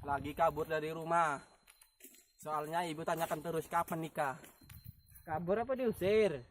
Lagi kabur dari rumah. Soalnya ibu tanyakan terus kapan nikah. Kabur apa diusir?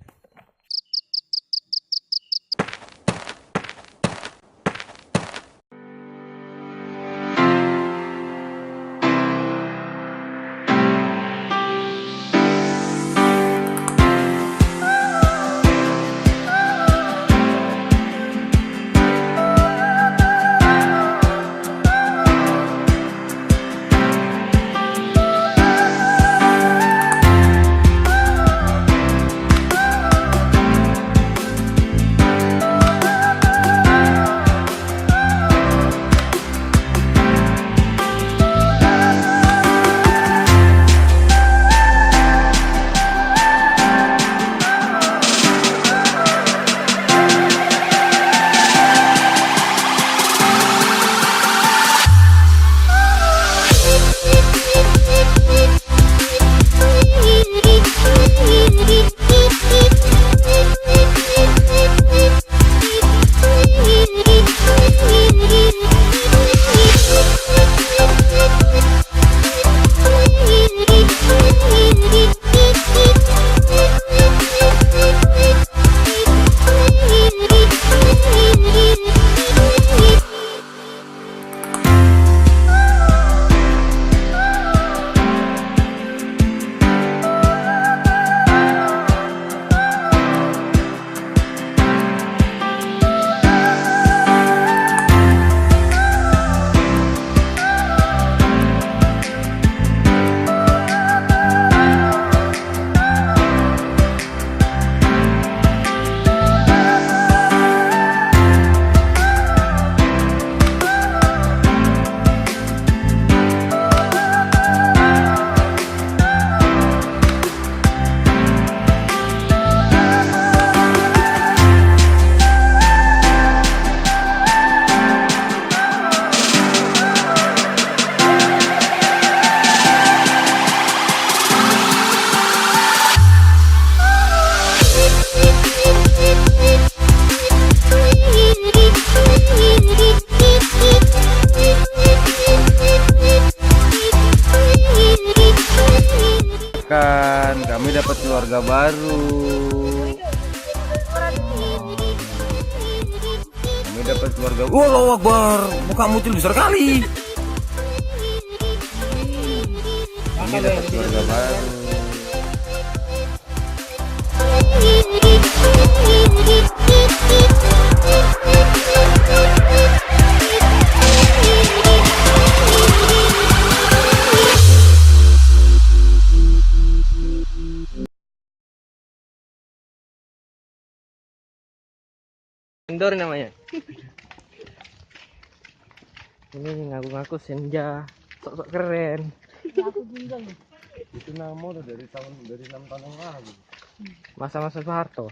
Kami dapat keluarga baru. Kami dapat keluarga. Allahu Akbar, mukamu muncul besar kali. Kami dapat keluarga baru. Endor namanya. Ini ngaku-ngaku senja, sok-sok keren. Aku tinggal nih. Itu nama udah dari 6 tahun yang lalu. Masa-masa Soeharto.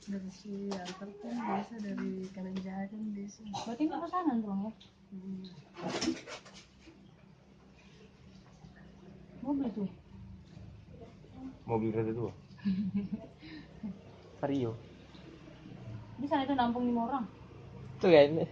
Dari si antar kan biasa dari kanan jalan biasa. Berarti nggak pesanan tuh ya? Mobil tuh. Mobil roda 2. Vario. Di sana itu nampung 5 orang. Tuh kan.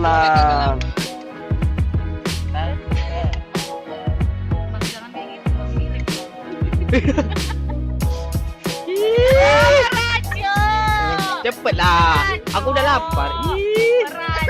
tenang. Mas jangan kayak gitu, Mas. Cepet lah. Aku udah lapar. Ih. Berat.